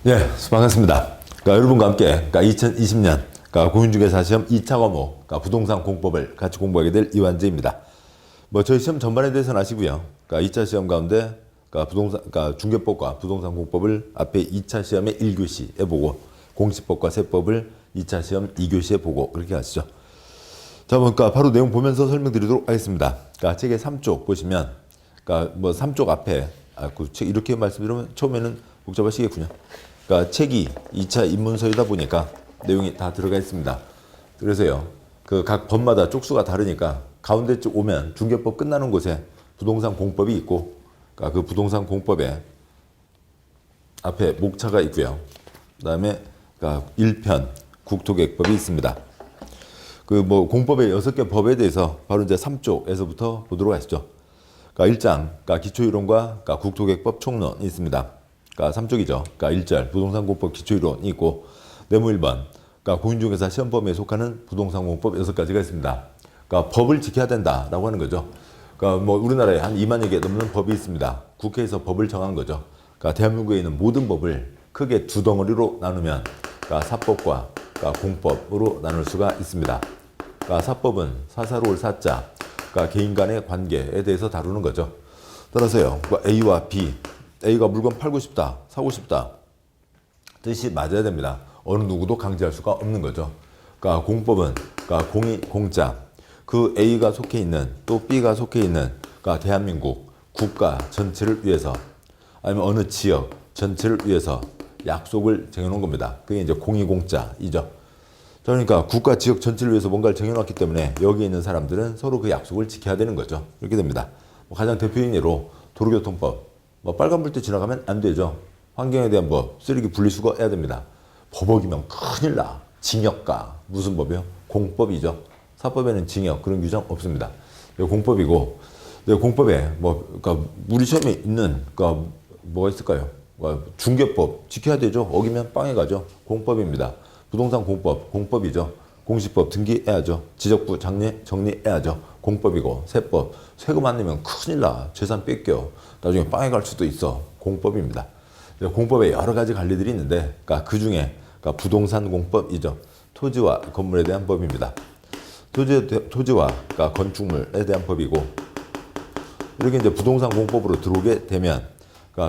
예, 반갑습니다. 여러분과 함께 2020년 공인중개사 시험 2차 과목 부동산 공법을 같이 공부하게 될 이완재입니다. 저희 시험 전반에 대해서는 아시고요. 2차 시험 가운데 부동산 중개법과 부동산 공법을 앞에 2차 시험에 1교시에 보고 공시법과 세법을 2차 시험 2교시에 보고 그렇게 하시죠. 자, 바로 내용 보면서 설명드리도록 하겠습니다. 책의 3쪽 보시면 3쪽 앞에 그 책 이렇게 말씀드리면 처음에는 복잡하시겠군요. 책이 2차 입문서이다 보니까 내용이 다 들어가 있습니다. 그래서요, 각 법마다 쪽수가 다르니까 가운데 쪽 오면 중개법 끝나는 곳에 부동산 공법이 있고, 그 부동산 공법에 앞에 목차가 있고요. 그 다음에 1편 국토계획법이 있습니다. 공법의 6개 법에 대해서 바로 이제 3쪽에서부터 보도록 하시죠. 1장, 기초이론과 국토계획법 총론이 있습니다. 3쪽이죠. 1절 부동산 공법 기초이론이 있고, 네모 1번 공인중개사 시험 범위에 속하는 부동산 공법 6가지가 있습니다. 법을 지켜야 된다라고 하는 거죠. 우리나라에 한 2만여 개 넘는 법이 있습니다. 국회에서 법을 정한 거죠. 대한민국에 있는 모든 법을 크게 두 덩어리로 나누면 사법과 공법으로 나눌 수가 있습니다. 사법은 사사로울 사자, 개인 간의 관계에 대해서 다루는 거죠. 따라서요, A와 B, A가 물건 팔고 싶다, 사고 싶다 뜻이 맞아야 됩니다. 어느 누구도 강제할 수가 없는 거죠. 공법은 공이 공짜, 그 A가 속해 있는 또 B가 속해 있는 대한민국 국가 전체를 위해서 아니면 어느 지역 전체를 위해서 약속을 정해놓은 겁니다. 그게 이제 공이 공짜이죠. 그러니까 국가 지역 전체를 위해서 뭔가를 정해놨기 때문에 여기 있는 사람들은 서로 그 약속을 지켜야 되는 거죠. 이렇게 됩니다. 가장 대표적인 예로 도로교통법, 빨간불 때 지나가면 안 되죠. 환경에 대한 법, 쓰레기 분리수거해야 됩니다. 법 어기면 큰일 나. 징역가. 무슨 법이요? 공법이죠. 사법에는 징역 그런 규정 없습니다. 공법이고, 공법에 우리 시험에 있는 뭐가 있을까요? 중개법 지켜야 되죠. 어기면 빵에 가죠. 공법입니다. 부동산 공법, 공법이죠. 공시법 등기해야죠. 지적부 정리해야죠. 공법이고, 세법 세금 안 내면 큰일 나. 재산 뺏겨. 나중에 빵에 갈 수도 있어. 공법입니다. 공법에 여러 가지 관리들이 있는데 그 중에 부동산 공법이죠. 토지와 건물에 대한 법입니다. 토지와 건축물에 대한 법이고, 이렇게 이제 부동산 공법으로 들어오게 되면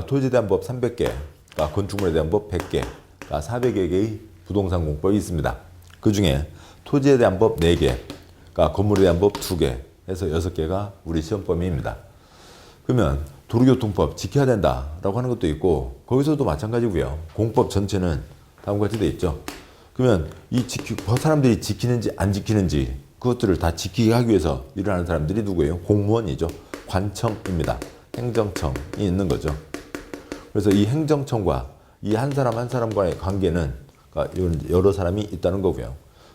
토지에 대한 법 300개, 건축물에 대한 법 100개, 400여 개의 부동산 공법이 있습니다. 그 중에 토지에 대한 법 4개, 건물에 대한 법 2개 해서 6개가 우리 시험 범위입니다. 그러면 도로교통법 지켜야 된다라고 하는 것도 있고, 거기서도 마찬가지고요. 공법 전체는 다음과 같이 되어 있죠. 그러면 사람들이 지키는지 안 지키는지 그것들을 다 지키게 하기 위해서 일하는 사람들이 누구예요? 공무원이죠. 관청입니다. 행정청이 있는 거죠. 그래서 이 행정청과 이 한 사람 한 사람과의 관계는 여러 사람이 있다는 거고요.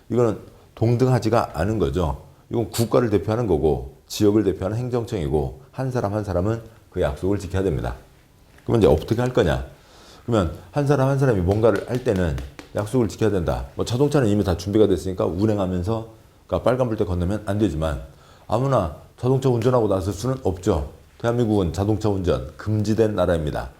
이거는 동등하지가 않은 거죠. 이건 국가를 대표하는 거고 지역을 대표하는 행정청이고, 한 사람 한 사람은 그 약속을 지켜야 됩니다. 그러면 이제 어떻게 할 거냐? 그러면 한 사람 한 사람이 뭔가를 할 때는 약속을 지켜야 된다. 자동차는 이미 다 준비가 됐으니까 운행하면서 빨간불 때 건너면 안 되지만 아무나 자동차 운전하고 나설 수는 없죠. 대한민국은 자동차 운전 금지된 나라입니다.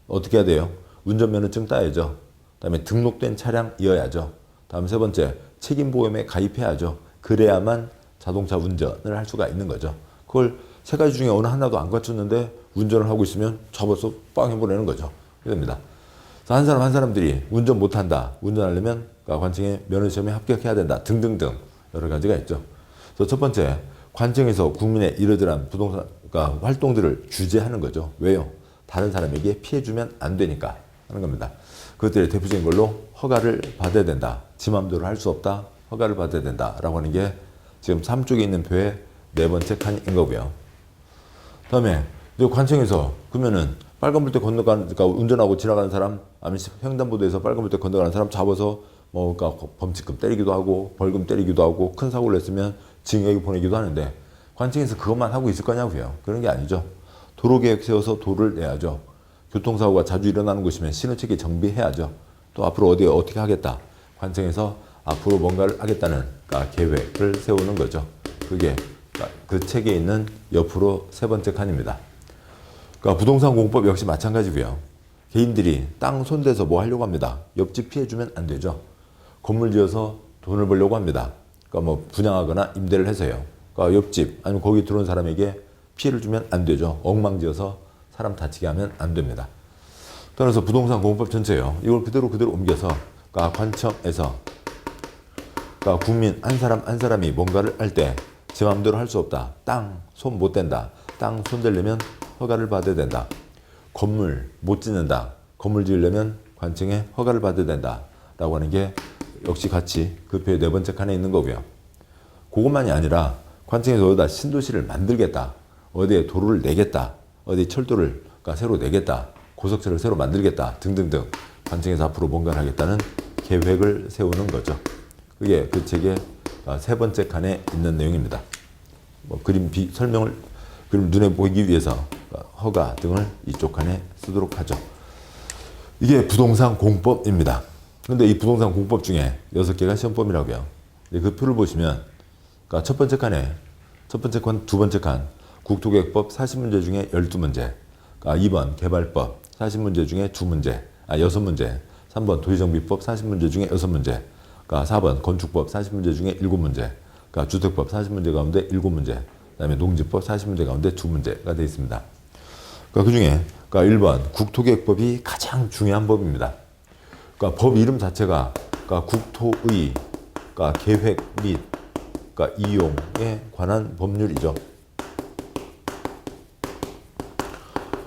어떻게 해야 돼요? 운전면허증 따야죠. 그다음에 등록된 차량이어야죠. 다음 세 번째, 책임보험에 가입해야죠. 그래야만 자동차 운전을 할 수가 있는 거죠. 그걸 세 가지 중에 어느 하나도 안 갖췄는데 운전을 하고 있으면 잡아서 빵 해보내는 거죠. 이겁니다. 한 사람 한 사람들이 운전 못한다. 운전하려면 관청에 면허시험에 합격해야 된다. 등등등 여러 가지가 있죠. 그래서 첫 번째, 관청에서 국민의 이러저러한 부동산 활동들을 규제하는 거죠. 왜요? 다른 사람에게 피해주면 안 되니까 하는 겁니다. 그것들의 대표적인 걸로 허가를 받아야 된다. 지 맘대로 할 수 없다. 허가를 받아야 된다라고 하는 게 지금 3쪽에 있는 표의 네 번째 칸인 거고요. 다음에 관청에서 그러면은 빨간불 때 운전하고 지나가는 사람, 아니면 횡단보도에서 빨간불 때 건너가는 사람 잡아서 범칙금 때리기도 하고 벌금 때리기도 하고 큰 사고를 냈으면 징역에 보내기도 하는데, 관청에서 그것만 하고 있을 거냐고요. 그런 게 아니죠. 도로계획 세워서 도를 내야죠. 교통사고가 자주 일어나는 곳이면 신호체계 정비해야죠. 또 앞으로 어떻게 하겠다. 관청에서 앞으로 뭔가를 하겠다는 계획을 세우는 거죠. 그게 그 책에 있는 옆으로 세 번째 칸입니다. 부동산 공법 역시 마찬가지고요. 개인들이 땅 손대서 뭐 하려고 합니다. 옆집 피해주면 안 되죠. 건물 지어서 돈을 벌려고 합니다. 그러니까 뭐 분양하거나 임대를 해서요. 그러니까 옆집 아니면 거기 들어온 사람에게 피해를 주면 안 되죠. 엉망지어서 사람 다치게 하면 안 됩니다. 따라서 부동산 공급법 전체요. 이걸 그대로 옮겨서 그러니까 관청에서 그러니까 국민 한 사람이 뭔가를 할 때 제 마음대로 할 수 없다. 땅 손 못 댄다. 땅 손 대려면 허가를 받아야 된다. 건물 못 짓는다. 건물 지으려면 관청에 허가를 받아야 된다. 라고 하는 게 역시 같이 그 표의 네 번째 칸에 있는 거고요. 그것만이 아니라 관청에서 어디다 신도시를 만들겠다. 어디에 도로를 내겠다. 어디 철도를 그러니까 새로 내겠다. 고속철을 새로 만들겠다. 등등등. 관청에서 앞으로 뭔가를 하겠다는 계획을 세우는 거죠. 그게 그 책의 세 번째 칸에 있는 내용입니다. 뭐 설명을 그림 눈에 보이기 위해서 허가 등을 이쪽 칸에 쓰도록 하죠. 이게 부동산 공법입니다. 그런데 이 부동산 공법 중에 6개가 시험범위라고요. 그 표를 보시면 그러니까 첫 번째 칸에 첫 번째 칸, 두 번째 칸 국토계획법 40문제 중에 12문제, 그러니까 2번 개발법 40문제 중에 6문제, 3번 도시정비법 40문제 중에 6문제, 그러니까 4번 건축법 40문제 중에 7문제, 그러니까 주택법 40문제 가운데 7문제, 그 다음에 농지법 40문제 가운데 2문제가 되어 있습니다. 그러니까 그 중에 그러니까 1번 국토계획법이 가장 중요한 법입니다. 그러니까 법 이름 자체가 그러니까 국토의 그러니까 계획 및 그러니까 이용에 관한 법률이죠.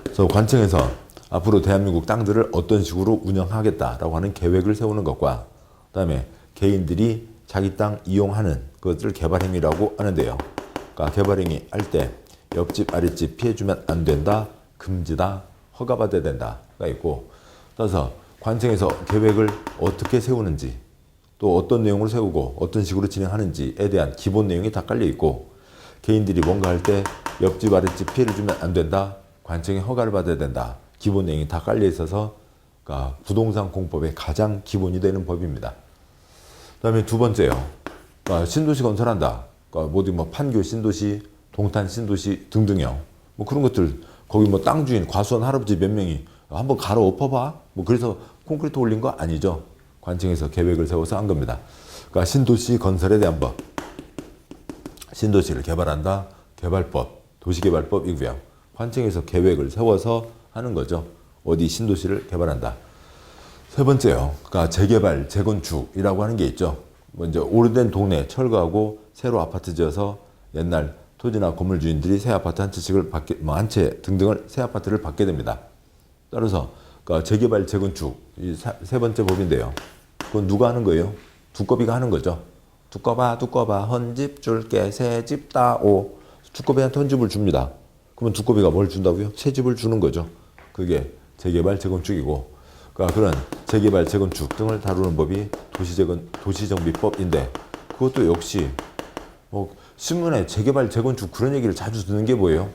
그래서 관청에서 앞으로 대한민국 땅들을 어떤 식으로 운영하겠다라고 하는 계획을 세우는 것과 그다음에 개인들이 자기 땅 이용하는 그것을 개발행위라고 하는데요. 그러니까 개발행위 할 때 옆집 아랫집 피해주면 안 된다, 금지다, 허가받아야 된다가 있고, 따라서 관청에서 계획을 어떻게 세우는지 또 어떤 내용을 세우고 어떤 식으로 진행하는지에 대한 기본 내용이 다 깔려 있고, 개인들이 뭔가 할 때 옆집 아랫집 피해를 주면 안 된다, 관청의 허가를 받아야 된다, 기본 내용이 다 깔려 있어서 그러니까 부동산 공법의 가장 기본이 되는 법입니다. 그 다음에 두 번째요. 그러니까 신도시 건설한다. 그러니까 모두 뭐 판교 신도시, 동탄 신도시 등등요. 뭐 그런 것들 거기 뭐 땅 주인 과수원 할아버지 몇 명이 한번 갈아 엎어봐. 뭐 그래서 콘크리트 올린 거 아니죠. 관청에서 계획을 세워서 한 겁니다. 그러니까 신도시 건설에 대한 법, 신도시를 개발한다, 개발법, 도시개발법이고요. 관청에서 계획을 세워서 하는 거죠. 어디 신도시를 개발한다. 세 번째요. 그러니까 재개발, 재건축이라고 하는 게 있죠. 먼저 오래된 동네 철거하고 새로 아파트 지어서 옛날 토지나 건물 주인들이 새 아파트 한 채씩을 한 채 등등을 새 아파트를 받게 됩니다. 따라서 그러니까 재개발, 재건축 이 세 번째 법인데요. 그건 누가 하는 거예요? 두꺼비가 하는 거죠. 두꺼봐 헌집 줄게 새 집 따오. 두꺼비한테 헌집을 줍니다. 그러면 두꺼비가 뭘 준다고요? 새 집을 주는 거죠. 그게 재개발, 재건축이고, 그러니까 그런 재개발, 재건축 등을 다루는 법이 도시정비법인데, 그것도 역시 뭐 신문에 재개발, 재건축 그런 얘기를 자주 듣는 게 뭐예요?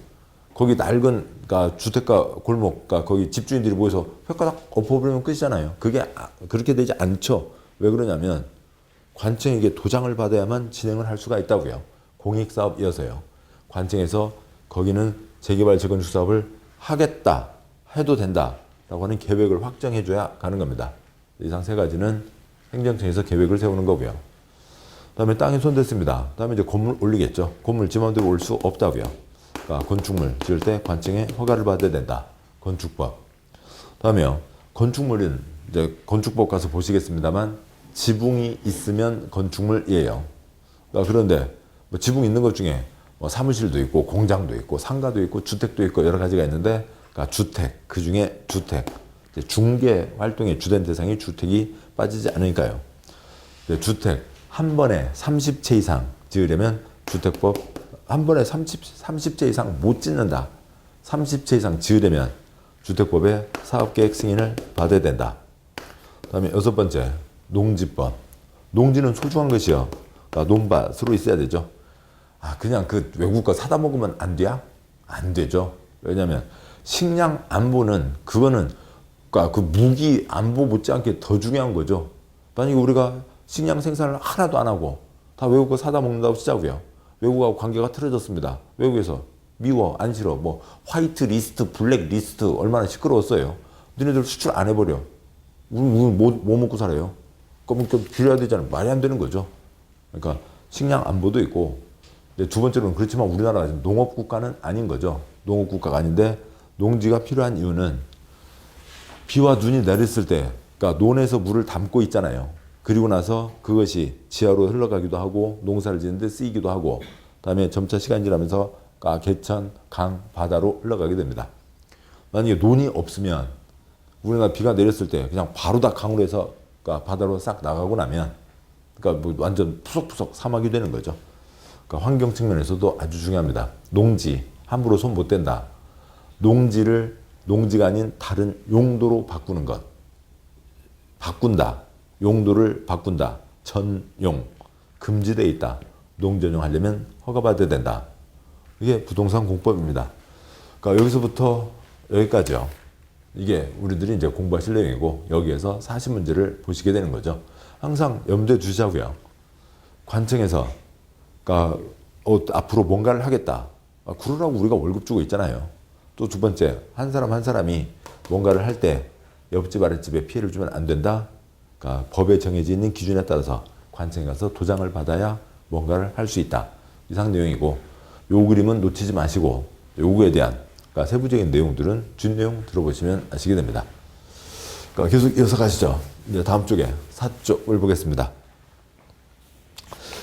거기 낡은 그러니까 주택가 골목, 그러니까 거기 집주인들이 모여서 혓가닥 엎어버리면 끝이잖아요. 그게 그렇게 되지 않죠. 왜 그러냐면 관청에게 도장을 받아야만 진행을 할 수가 있다고요. 공익사업이어서요. 관청에서 거기는 재개발, 재건축 사업을 하겠다, 해도 된다라고 하는 계획을 확정해줘야 가는 겁니다. 이상 세 가지는 행정청에서 계획을 세우는 거고요. 다음에 땅에 손댔습니다. 다음에 이제 건물 올리겠죠. 건물 지 맘대로 올 수 없다고요. 그러니까 건축물 지을 때 관청에 허가를 받아야 된다. 건축법. 다음에요. 건축물은 이제 건축법 가서 보시겠습니다만 지붕이 있으면 건축물이에요. 그러니까 그런데 뭐 지붕 있는 것 중에 뭐 사무실도 있고 공장도 있고 상가도 있고 주택도 있고 여러 가지가 있는데, 그러니까 주택, 그 중에 주택, 중개 활동의 주된 대상이 주택이 빠지지 않으니까요. 주택 한 번에 30채 이상 지으려면 주택법 한 번에 30채 이상 못 짓는다. 30채 이상 지으려면 주택법의 사업계획 승인을 받아야 된다. 다음에 여섯 번째, 농지법. 농지는 소중한 것이요. 그러니까 논밭으로 있어야 되죠. 그냥 그 외국 거 사다 먹으면 안 돼요? 안 되죠. 왜냐하면 식량 안보는 그거는 그러니까 그 무기 안보 못지않게 더 중요한 거죠. 만약에 우리가 식량 생산을 하나도 안 하고 다 외국 거 사다 먹는다고 치자고요. 외국하고 관계가 틀어졌습니다. 외국에서 미워, 안 싫어, 뭐 화이트 리스트, 블랙 리스트 얼마나 시끄러웠어요. 너네들 수출 안 해버려. 우리 뭐 먹고 살아요? 그러면 좀 줄여야 되잖아요. 말이 안 되는 거죠. 그러니까 식량 안보도 있고, 두 번째로는 그렇지만 우리나라가 지금 농업 국가는 아닌 거죠. 농업 국가가 아닌데 농지가 필요한 이유는 비와 눈이 내렸을 때, 그러니까 논에서 물을 담고 있잖아요. 그리고 나서 그것이 지하로 흘러가기도 하고 농사를 짓는데 쓰이기도 하고, 그다음에 점차 시간이 지나면서 개천, 강, 바다로 흘러가게 됩니다. 만약에 논이 없으면 우리나라 비가 내렸을 때 그냥 바로 다 강으로 해서 바다로 싹 나가고 나면, 그러니까 뭐 완전 푸석푸석 사막이 되는 거죠. 그러니까 환경 측면에서도 아주 중요합니다. 농지 함부로 손 못 댄다. 농지를 농지가 아닌 다른 용도로 바꾸는 것. 바꾼다. 용도를 바꾼다. 전용. 금지되어 있다. 농전용 하려면 허가받아야 된다. 이게 부동산 공법입니다. 그러니까 여기서부터 여기까지요. 이게 우리들이 이제 공부하실 내용이고, 여기에서 사시 문제를 보시게 되는 거죠. 항상 염두에 두시자고요. 관청에서 그러니까 앞으로 뭔가를 하겠다. 그러라고 우리가 월급 주고 있잖아요. 또 두 번째, 한 사람 한 사람이 뭔가를 할 때 옆집 아랫집에 피해를 주면 안 된다. 그러니까 법에 정해져 있는 기준에 따라서 관청에 가서 도장을 받아야 뭔가를 할 수 있다. 이상 내용이고, 요 그림은 놓치지 마시고 요구에 대한 그러니까 세부적인 내용들은 준 내용 들어보시면 아시게 됩니다. 그러니까 계속 이어서 가시죠. 이제 다음 쪽에 4쪽을 보겠습니다.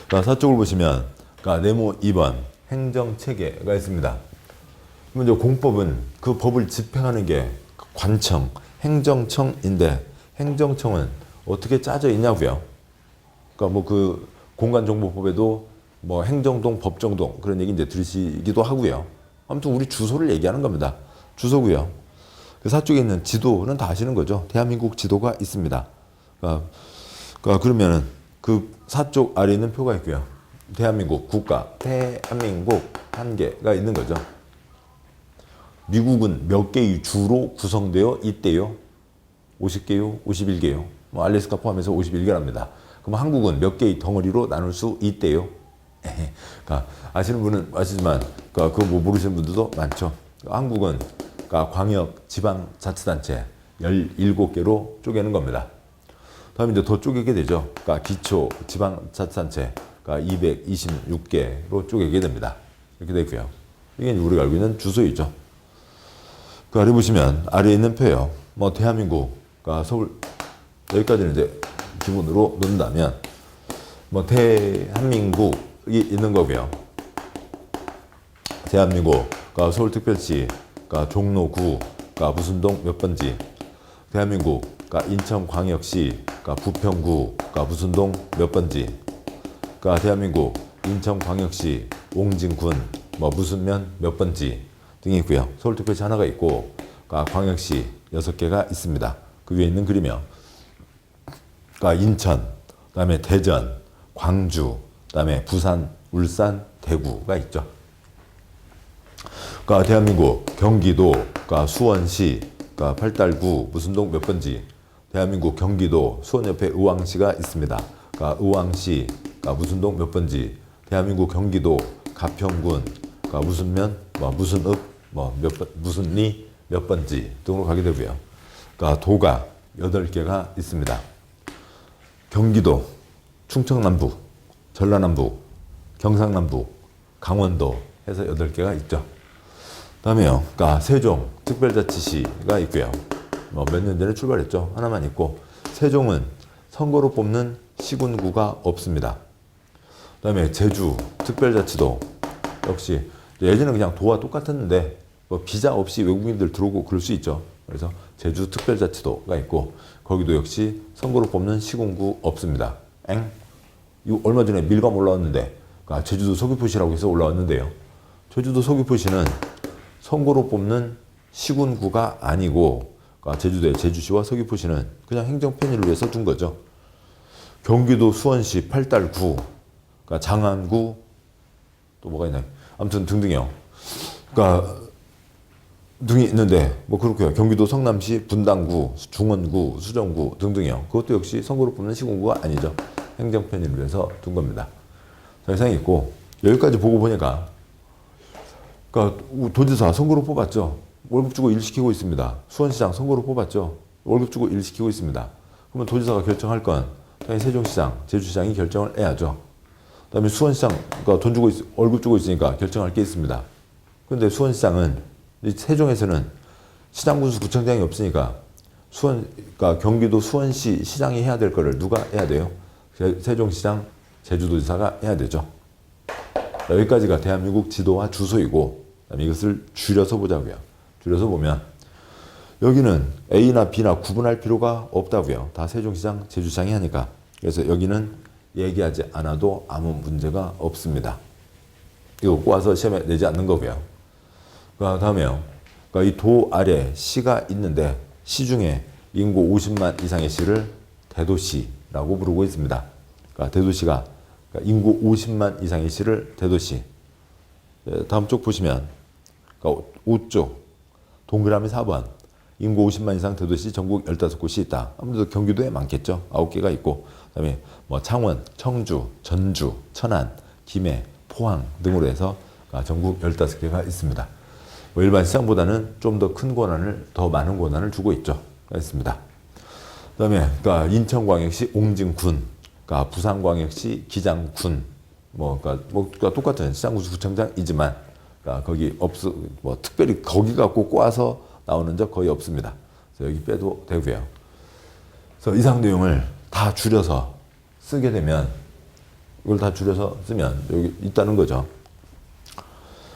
그러니까 4쪽을 보시면 그러니까 네모 2번 행정체계가 있습니다. 그러면 이제 공법은 그 법을 집행하는 게 관청, 행정청인데, 행정청은 어떻게 짜져 있냐고요. 그러니까 뭐 그 공간정보법에도 뭐 행정동, 법정동 그런 얘기 이제 들으시기도 하고요. 아무튼 우리 주소를 얘기하는 겁니다. 주소고요. 그 사쪽에 있는 지도는 다 아시는 거죠. 대한민국 지도가 있습니다. 그러면은 그 사쪽 아래에 있는 표가 있고요. 대한민국 국가, 대한민국 한 개가 있는 거죠. 미국은 몇 개의 주로 구성되어 있대요? 50개요? 51개요? 뭐 알래스카 포함해서 51개랍니다. 그럼 한국은 몇 개의 덩어리로 나눌 수 있대요? 그러니까 아시는 분은 아시지만 그거 뭐 모르시는 분들도 많죠. 한국은 광역 지방자치단체 17개로 쪼개는 겁니다. 다음에 이제 더 쪼개게 되죠. 기초 지방자치단체 226개로 쪼개게 됩니다. 이렇게 되고요. 이게 우리가 알고 있는 주소이죠. 그 아래 보시면 아래에 있는 표요. 뭐 대한민국, 서울 여기까지는 이제 기본으로 놓는다면 뭐 대한민국이 있는 거고요. 대한민국, 서울특별시, 종로구, 무슨 동 몇 번지, 대한민국, 인천광역시, 부평구, 무슨 동 몇 번지, 대한민국, 인천광역시, 옹진군, 뭐 무슨 면 몇 번지 등이 있고요. 서울특별시 하나가 있고, 광역시 6개가 있습니다. 그 위에 있는 그림이요. 인천, 그다음에 대전, 광주, 그다음에 부산, 울산, 대구가 있죠. 대한민국, 경기도, 수원시, 팔달구, 무슨 동 몇 번지, 대한민국, 경기도, 수원 옆에 의왕시가 있습니다. 의왕시, 무슨 동 몇 번지, 대한민국, 경기도, 가평군, 무슨 면, 무슨 읍, 무슨 리, 몇 번지 등으로 가게 되고요. 도가 8개가 있습니다. 경기도, 충청남북, 전라남북, 경상남북, 강원도 해서 8개가 있죠. 다음에요. 세종 특별자치시가 있고요. 몇 년 전에 출발했죠. 하나만 있고, 세종은 선거로 뽑는 시군구가 없습니다. 그다음에 제주 특별자치도 역시 예전에 그냥 도와 똑같았는데 비자 없이 외국인들 들어오고 그럴 수 있죠. 그래서 제주 특별자치도가 있고, 거기도 역시 선거로 뽑는 시군구 없습니다. 이거 얼마 전에 밀감 올라왔는데, 제주도 서귀포시라고 해서 올라왔는데요. 제주도 서귀포시는 선거로 뽑는 시군구가 아니고, 제주도의 제주시와 서귀포시는 그냥 행정 편의를 위해서 둔 거죠. 경기도 수원시 팔달구, 장안구, 또 뭐가 있나요? 아무튼 등등이요. 등이 있는데 그렇고요. 경기도 성남시 분당구, 중원구, 수정구 등등이요. 그것도 역시 선거로 뽑는 시군구가 아니죠. 행정 편의를 위해서 둔 겁니다. 자, 이상이 있고, 여기까지 보고 보니까 도지사 선거로 뽑았죠. 월급 주고 일 시키고 있습니다. 수원시장 선거로 뽑았죠. 월급 주고 일 시키고 있습니다. 그러면 도지사가 결정할 건 당연히 세종시장, 제주시장이 결정을 해야죠. 그다음에 수원시장가 돈 주고 월급 주고 있으니까 결정할 게 있습니다. 그런데 수원시장은 세종에서는 시장군수 구청장이 없으니까 그러니까 경기도 수원시 시장이 해야 될 거를 누가 해야 돼요? 세종시장, 제주도지사가 해야 되죠. 여기까지가 대한민국 지도와 주소이고, 그다음에 이것을 줄여서 보자고요. 줄여서 보면 여기는 A나 B나 구분할 필요가 없다고요. 다 세종시장, 제주시장이 하니까. 그래서 여기는 얘기하지 않아도 아무 문제가 없습니다. 이거 꼬아서 시험에 내지 않는 거고요. 그 다음에요. 그러니까 이 도 아래 시가 있는데 시 중에 인구 50만 이상의 시를 대도시라고 부르고 있습니다. 그러니까 대도시가 그러니까 인구 50만 이상의 시를 대도시. 다음 쪽 보시면 그러니까 우쪽 동그라미 4번 인구 50만 이상 대도시 전국 15곳이 있다. 아무래도 경기도에 많겠죠. 9개가 있고 그다음에 뭐 창원, 청주, 전주, 천안, 김해, 포항 등으로 해서 전국 15개가 있습니다. 뭐 일반 시장보다는 좀 더 큰 권한을, 더 많은 권한을 주고 있습니다. 그다음에 그러니까 인천광역시 옹진군, 그러니까 부산광역시 기장군, 그러니까 똑같은 시장군수구청장이지만 그러니까 거기 뭐 특별히 거기 갖고 꼬아서 나오는 적 거의 없습니다. 그래서 여기 빼도 되고요. 그래서 이상 내용을 다 줄여서 쓰게 되면 이걸 다 줄여서 쓰면 여기 있다는 거죠.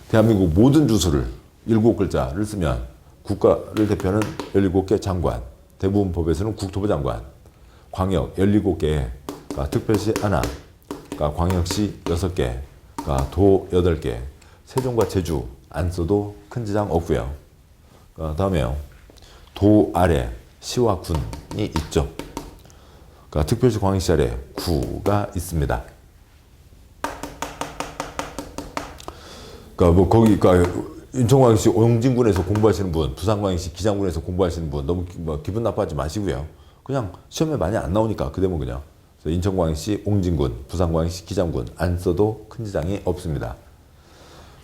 대한민국 모든 주소를 7글자를 쓰면 국가를 대표하는 17개 장관, 대부분 법에서는 국토부 장관, 광역 17개, 그러니까 특별시 하나, 그러니까 광역시 6개, 그러니까 도 8개, 세종과 제주 안 써도 큰 지장 없고요. 다음에요. 도 아래 시와 군이 있죠. 그러니까 특별시 광역시 아래 구가 있습니다. 그러니까 뭐 거기 인천광역시 옹진군에서 공부하시는 분, 부산광역시 기장군에서 공부하시는 분 너무 기분 나빠하지 마시고요. 그냥 시험에 많이 안 나오니까 그 대목 그냥. 그래서 인천광역시 옹진군, 부산광역시 기장군 안 써도 큰 지장이 없습니다.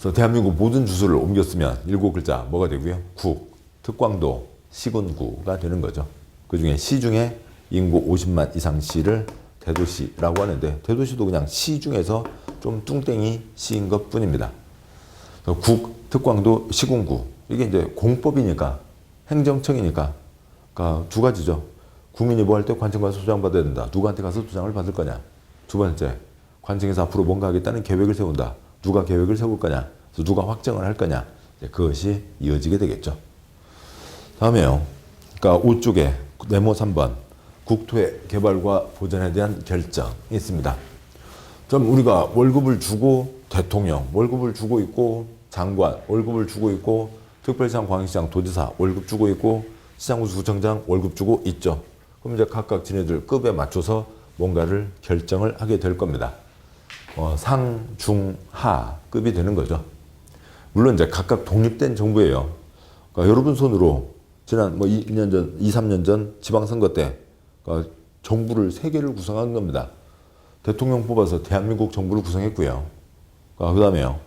그래서 대한민국 모든 주소를 옮겨 쓰면 7글자 뭐가 되고요? 국, 특광도, 시군구가 되는 거죠. 그중에 시 중에 인구 50만 이상 시를 대도시라고 하는데 대도시도 그냥 시 중에서 좀 뚱땡이 시인 것 뿐입니다. 국, 특광도, 시군구 이게 이제 공법이니까 행정청이니까 그러니까 두 가지죠. 국민이 뭐 할 때 관청 가서 소장 받아야 된다. 누구한테 가서 소장을 받을 거냐. 두 번째, 관청에서 앞으로 뭔가 하겠다는 계획을 세운다. 누가 계획을 세울 거냐. 그래서 누가 확정을 할 거냐. 그것이 이어지게 되겠죠. 다음에요. 그러니까 우쪽에 네모 3번 국토의 개발과 보전에 대한 결정이 있습니다. 그럼 우리가 월급을 주고 대통령 월급을 주고 있고 장관 월급을 주고 있고 특별시장, 광역시장, 도지사 월급 주고 있고 시장군수구청장 월급 주고 있죠. 그럼 이제 각각 지네들 급에 맞춰서 뭔가를 결정을 하게 될 겁니다. 상, 중, 하 급이 되는 거죠. 물론 이제 각각 독립된 정부예요. 그러니까 여러분 손으로 지난 2년 전, 2, 3년 전 지방선거 때 그러니까 정부를 3개를 구성한 겁니다. 대통령 뽑아서 대한민국 정부를 구성했고요. 그 다음에요.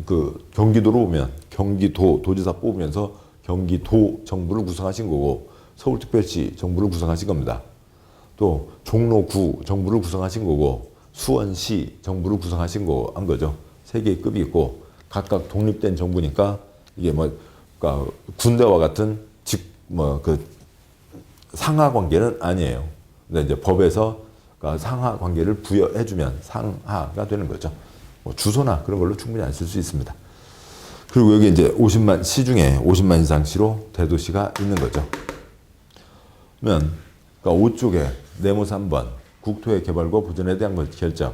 그 경기도로 보면 경기도 도지사 뽑으면서 경기도 정부를 구성하신 거고 서울특별시 정부를 구성하신 겁니다. 또 종로구 정부를 구성하신 거고 수원시 정부를 구성하신 한 거죠. 3개의 급이 있고 각각 독립된 정부니까 이게 그러니까 군대와 같은 상하 관계는 아니에요. 근데 이제 법에서 상하 관계를 부여해주면 상하가 되는 거죠. 주소나 그런 걸로 충분히 안 쓸 수 있습니다. 그리고 여기 이제 50만 시 중에 50만 이상 시로 대도시가 있는 거죠. 그러면 그러니까 5쪽에 네모 3번 국토의 개발과 보전에 대한 결정.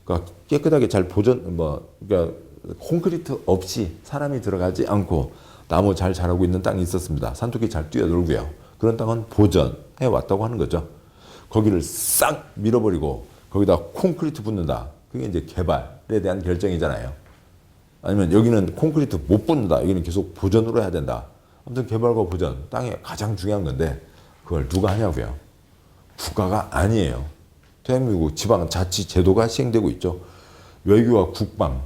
그러니까 깨끗하게 잘 그러니까 콘크리트 없이 사람이 들어가지 않고 나무 잘 자라고 있는 땅이 있었습니다. 산토끼 잘 뛰어놀고요. 그런 땅은 보전해 왔다고 하는 거죠. 거기를 싹 밀어버리고 거기다 콘크리트 붓는다. 그게 이제 개발에 대한 결정이잖아요. 아니면 여기는 콘크리트 못 붓는다. 여기는 계속 보전으로 해야 된다. 아무튼 개발과 보전, 땅이 가장 중요한 건데 그걸 누가 하냐고요. 국가가 아니에요. 대한민국 지방자치제도가 시행되고 있죠. 외교와 국방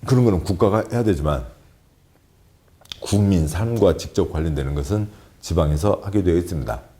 그런 거는 국가가 해야 되지만 국민 삶과 직접 관련되는 것은 지방에서 하게 되어 있습니다.